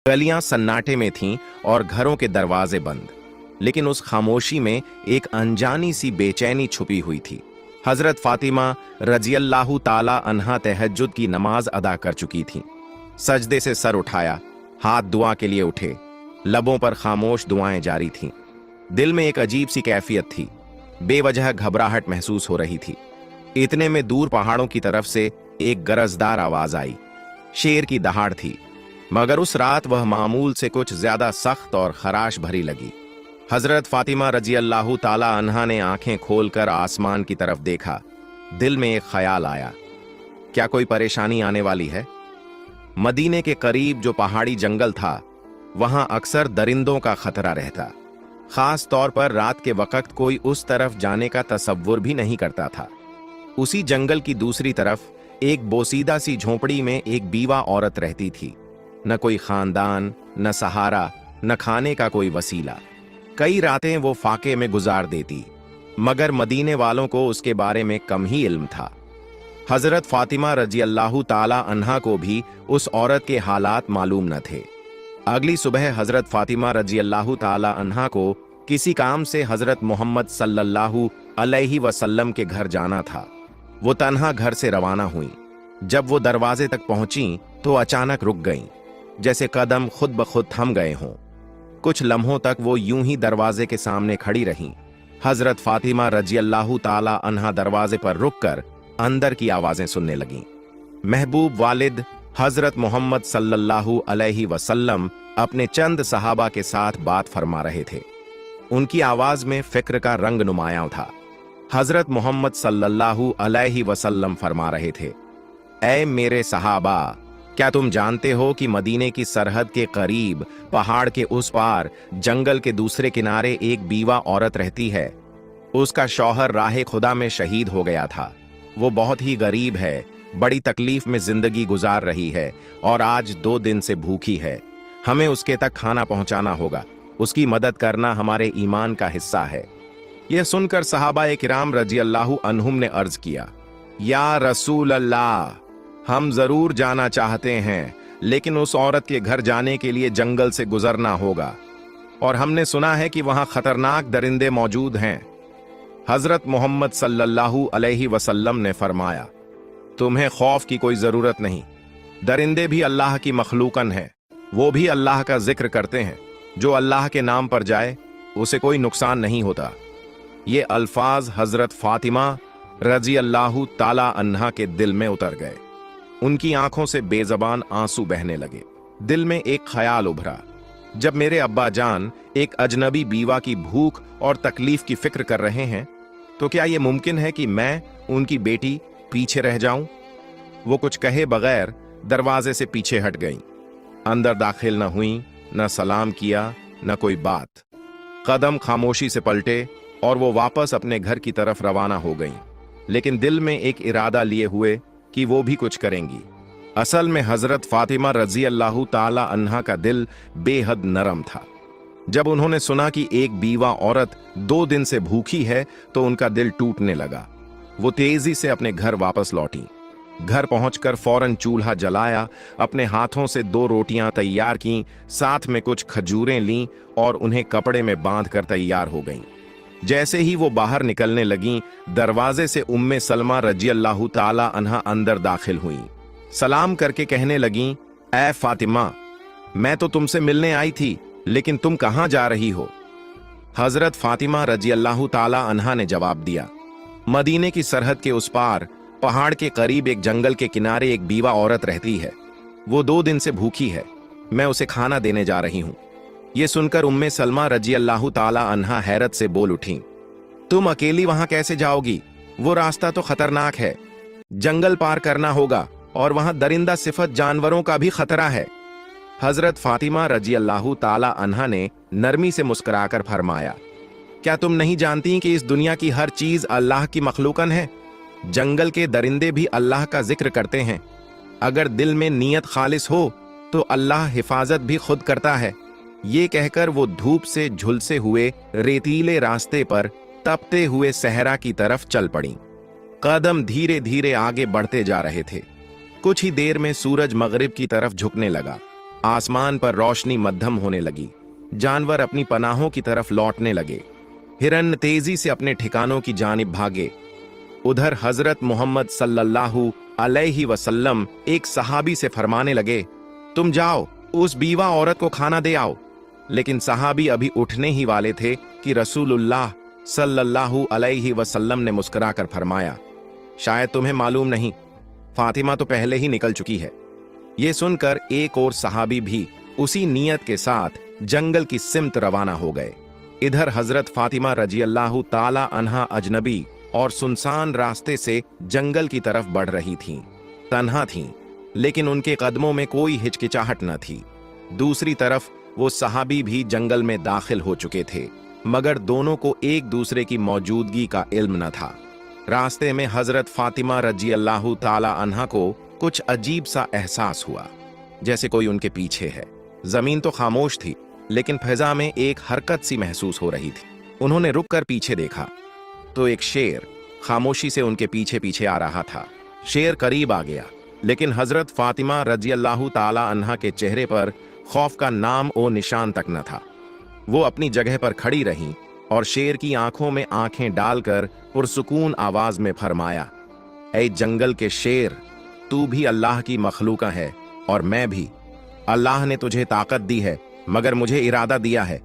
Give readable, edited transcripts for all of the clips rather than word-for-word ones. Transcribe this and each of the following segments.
गलियां सन्नाटे में थीं और घरों के दरवाजे बंद, लेकिन उस खामोशी में एक अनजानी सी बेचैनी छुपी हुई थी। हजरत फातिमा रजियल्लाहु ताला अन्हा तहज्जुद की नमाज अदा कर चुकी थीं। सजदे से सर उठाया, हाथ दुआ के लिए उठे, लबों पर खामोश दुआएं जारी थीं। दिल में एक अजीब सी कैफियत थी, बेवजह घबराहट महसूस हो रही थी। इतने में दूर पहाड़ों की तरफ से एक गरजदार आवाज आई। शेर की दहाड़ थी, मगर उस रात वह मामूल से कुछ ज्यादा सख्त और खराश भरी लगी। हजरत फातिमा रजियल्लाहु ताला अन्हा ने आंखें खोलकर आसमान की तरफ देखा। दिल में एक ख्याल आया, क्या कोई परेशानी आने वाली है? मदीने के करीब जो पहाड़ी जंगल था, वहां अक्सर दरिंदों का खतरा रहता। खास तौर पर रात के वक्त कोई उस तरफ जाने का तसव्वुर भी नहीं करता था। उसी जंगल की दूसरी तरफ एक बोसीदा सी झोंपड़ी में एक बीवा औरत रहती थी। न कोई खानदान, न सहारा, न खाने का कोई वसीला। कई रातें वो फाके में गुजार देती, मगर मदीने वालों को उसके बारे में कम ही इल्म था। हजरत फातिमा रजियल्लाहु ताला अन्हा को भी उस औरत के हालात मालूम न थे। अगली सुबह हजरत फातिमा रजियल्लाहु ताला अन्हा को किसी काम से हजरत मोहम्मद सल्लल्लाहु अलैहि वसल्लम के घर जाना था। वो तन्हा घर से रवाना हुई। जब वो दरवाजे तक पहुंची तो अचानक रुक गईं, जैसे कदम खुद ब खुद थम गए हों। कुछ लम्हों तक वो यूं ही दरवाजे के सामने खड़ी रहीं। हजरत फातिमा रजियल्लाहु ताला अन्हा दरवाजे पर रुककर अंदर की आवाजें सुनने लगीं। महबूब वालिद हजरत मोहम्मद सल्लल्लाहु अलैहि वसल्लम अपने चंद सहाबा के साथ बात फरमा रहे थे। उनकी आवाज में फिक्र का रंग नुमायां था। हजरत मोहम्मद सल्लल्लाहु अलैहि वसल्लम फरमा रहे थे, ऐ मेरे सहाबा, क्या तुम जानते हो कि मदीने की सरहद के करीब पहाड़ के उस पार जंगल के दूसरे किनारे एक बीवा औरत रहती है। उसका शौहर राहे खुदा में शहीद हो गया था। वो बहुत ही गरीब है, बड़ी तकलीफ में जिंदगी गुजार रही है और आज 2 दिन से भूखी है। हमें उसके तक खाना पहुंचाना होगा। उसकी मदद करना हमारे ईमान का हिस्सा है। यह सुनकर सहाबा किराम रजियल्लाहु अन्हुम ने अर्ज किया, या रसूल अल्लाह, हम जरूर जाना चाहते हैं, लेकिन उस औरत के घर जाने के लिए जंगल से गुजरना होगा और हमने सुना है कि वहां खतरनाक दरिंदे मौजूद हैं। हजरत मोहम्मद सल्लल्लाहु अलैहि वसल्लम ने फरमाया, तुम्हें खौफ की कोई जरूरत नहीं। दरिंदे भी अल्लाह की मखलूकन है, वो भी अल्लाह का जिक्र करते हैं। जो अल्लाह के नाम पर जाए उसे कोई नुकसान नहीं होता। ये अल्फाज हजरत फातिमा रजियल्लाहु ताला अन्हा के दिल में उतर गए। उनकी आंखों से बेजबान आंसू बहने लगे। दिल में एक ख्याल उभरा, जब मेरे अब्बा जान एक अजनबी बीवा की भूख और तकलीफ की फिक्र कर रहे हैं, तो क्या यह मुमकिन है कि मैं उनकी बेटी पीछे रह जाऊं? वो कुछ कहे बगैर दरवाजे से पीछे हट गईं। अंदर दाखिल न हुई, न सलाम किया, न कोई बात। कदम खामोशी से पलटे और वो वापस अपने घर की तरफ रवाना हो गईं, लेकिन दिल में एक इरादा लिए हुए कि वो भी कुछ करेंगी। असल में हजरत फातिमा रजियल्लाहु ताला अन्हा का दिल बेहद नरम था। जब उन्होंने सुना कि एक बीवा औरत 2 दिन से भूखी है तो उनका दिल टूटने लगा। वो तेजी से अपने घर वापस लौटी। घर पहुंचकर फौरन चूल्हा जलाया, अपने हाथों से 2 रोटियां तैयार की, साथ में कुछ खजूरें लीं और उन्हें कपड़े में बांधकर तैयार हो गईं। जैसे ही वो बाहर निकलने लगीं, दरवाजे से उम्मे सलमा रजियल्लाहु ताला अन्हा अंदर दाखिल हुईं। सलाम करके कहने लगीं, ऐ फातिमा, मैं तो तुमसे मिलने आई थी, लेकिन तुम कहां जा रही हो? हजरत फातिमा रजियल्लाहु ताला अन्हा ने जवाब दिया, मदीने की सरहद के उस पार पहाड़ के करीब एक जंगल के किनारे एक बीवा औरत रहती है। वो 2 दिन से भूखी है, मैं उसे खाना देने जा रही हूं। ये सुनकर उम्मे सलमा रजियल्लाहु ताला अन्हा हैरत से बोल उठी, तुम अकेली वहां कैसे जाओगी? वो रास्ता तो खतरनाक है, जंगल पार करना होगा और वहां दरिंदा सिफत जानवरों का भी खतरा है। हजरत फातिमा रजियल्लाहु ताला अन्हा ने नरमी से मुस्कुराकर फरमाया, क्या तुम नहीं जानती कि इस दुनिया की हर चीज अल्लाह की मखलूकन है? जंगल के दरिंदे भी अल्लाह का जिक्र करते हैं। अगर दिल में नीयत खालिस हो तो अल्लाह हिफाजत भी खुद करता है। ये कहकर वो धूप से झुलसे हुए रेतीले रास्ते पर तपते हुए सहरा की तरफ चल पड़ी। कदम धीरे धीरे आगे बढ़ते जा रहे थे। कुछ ही देर में सूरज मगरिब की तरफ झुकने लगा। आसमान पर रोशनी मध्यम होने लगी। जानवर अपनी पनाहों की तरफ लौटने लगे। हिरन तेजी से अपने ठिकानों की जानिब भागे। उधर हजरत मोहम्मद सल्लल्लाहु अलैहि वसल्लम एक सहाबी से फरमाने लगे, तुम जाओ उस बीवा औरत को खाना दे आओ। लेकिन सहाबी अभी उठने ही वाले थे कि रसूलुल्लाह सल्लल्लाहु अलैहि वसल्लम ने मुस्कुराकर फरमाया, शायद तुम्हें मालूम नहीं, फातिमा तो पहले ही निकल चुकी है। ये सुनकर एक और सहाबी भी उसी नीयत के साथ जंगल की सिमत रवाना हो गए। इधर हजरत फातिमा रजियल्लाहु ताला अन्हा अजनबी और सुनसान रास्ते से जंगल की तरफ बढ़ रही थीं। तन्हा थीं, लेकिन उनके कदमों में कोई हिचकिचाहट न थी। दूसरी तरफ वो सहाबी भी जंगल में दाखिल हो चुके थे, मगर दोनों को एक दूसरे की मौजूदगी का इल्म न था। रास्ते में हजरत फातिमा रजियल्लाहु ताला अन्हा को कुछ अजीब सा एहसास हुआ, जैसे कोई उनके पीछे है। जमीन तो खामोश थी, लेकिन फिजा में एक हरकत सी महसूस हो रही थी। उन्होंने रुक कर पीछे देखा तो एक शेर खामोशी से उनके पीछे पीछे आ रहा था। शेर करीब आ गया, लेकिन हजरत फातिमा रजियल्लाहु ताला अन्हा के चेहरे पर खौफ का नाम और निशान तक न था। वो अपनी जगह पर खड़ी रहीं और शेर की आंखों में आंखें डालकर पुरसुकून आवाज में फरमाया, ऐ जंगल के शेर, तू भी अल्लाह की मखलूका है और मैं भी। अल्लाह ने तुझे ताकत दी है, मगर मुझे इरादा दिया है।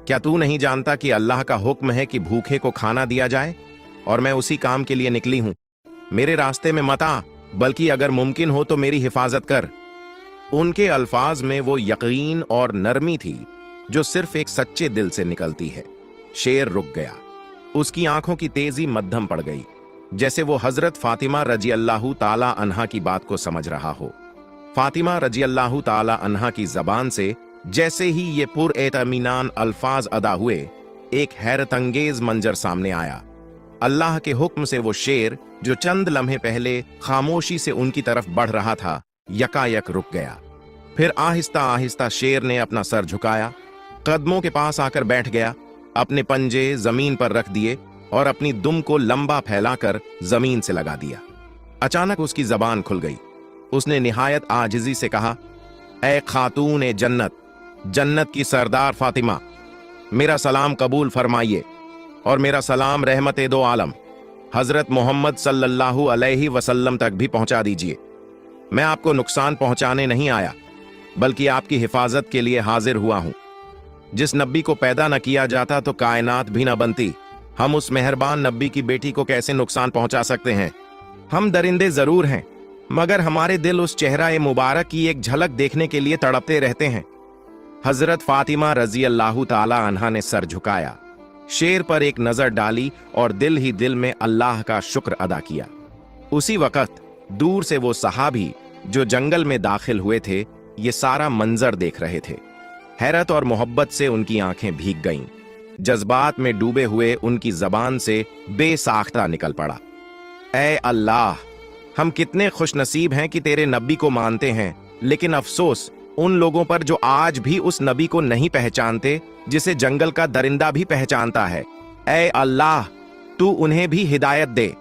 क्या तू नहीं जानता कि अल्लाह का हुक्म है कि भूखे को खाना दिया जाए, और मैं उसी काम के लिए निकली हूं। मेरे रास्ते में मत आ, बल्कि अगर मुमकिन हो तो मेरी हिफाजत कर। उनके अल्फाज में वो यकीन और नरमी थी जो सिर्फ एक सच्चे दिल से निकलती है। शेर रुक गया। उसकी आंखों की तेजी मध्यम पड़ गई, जैसे वो हजरत फातिमा रजियल्लाहु ताला अन्हा की बात को समझ रहा हो। फातिमा रजियल्लाहु ताला अन्हा की जबान से जैसे ही ये पुरएतमीनान अल्फाज अदा हुए, एक हैरतंगेज मंजर सामने आया। अल्लाह के हुक्म से वो शेर जो चंद लम्हे पहले खामोशी से उनकी तरफ बढ़ रहा था, यकायक रुक गया। फिर आहिस्ता आहिस्ता शेर ने अपना सर झुकाया, कदमों के पास आकर बैठ गया, अपने पंजे जमीन पर रख दिए और अपनी दुम को लंबा फैलाकर जमीन से लगा दिया। अचानक उसकी जबान खुल गई। उसने निहायत आजिजी से कहा, ऐ खातून जन्नत, जन्नत की सरदार फातिमा, मेरा सलाम कबूल फरमाइए और मेरा सलाम रहमत दो आलम हजरत मोहम्मद सल्लल्लाहु अलैहि वसल्लम तक भी पहुंचा दीजिए। मैं आपको नुकसान पहुंचाने नहीं आया, बल्कि आपकी हिफाजत के लिए हाजिर हुआ हूं। जिस नबी को पैदा न किया जाता तो कायनात भी न बनती। हम उस मेहरबान नबी की बेटी को कैसे नुकसान पहुंचा सकते हैं? हम दरिंदे जरूर हैं, मगर हमारे दिल उस चेहरा मुबारक की एक झलक देखने के लिए तड़पते रहते हैं। हजरत फातिमा रजियल्लाहु ताला अन्हा ने सर झुकाया, शेर पर एक नजर डाली और दिल ही दिल में अल्लाह का शुक्र अदा किया। उसी वक्त दूर से वो सहाबी जो जंगल में दाखिल हुए थे, ये सारा मंजर देख रहे थे। हैरत और मोहब्बत से उनकी आंखें भीग गईं। जज्बात में डूबे हुए उनकी जबान से बेसाख्ता निकल पड़ा, ऐ अल्लाह, हम कितने खुशनसीब हैं कि तेरे नबी को मानते हैं, लेकिन अफसोस उन लोगों पर जो आज भी उस नबी को नहीं पहचानते जिसे जंगल का दरिंदा भी पहचानता है। ऐ अल्लाह, तू उन्हें भी हिदायत दे।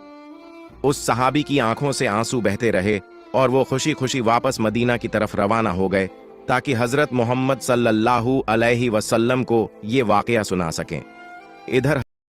उस सहाबी की आंखों से आंसू बहते रहे और वो खुशी खुशी वापस मदीना की तरफ रवाना हो गए, ताकि हजरत मोहम्मद सल्लल्लाहु अलैहि वसल्लम को ये वाकया सुना सकें। इधर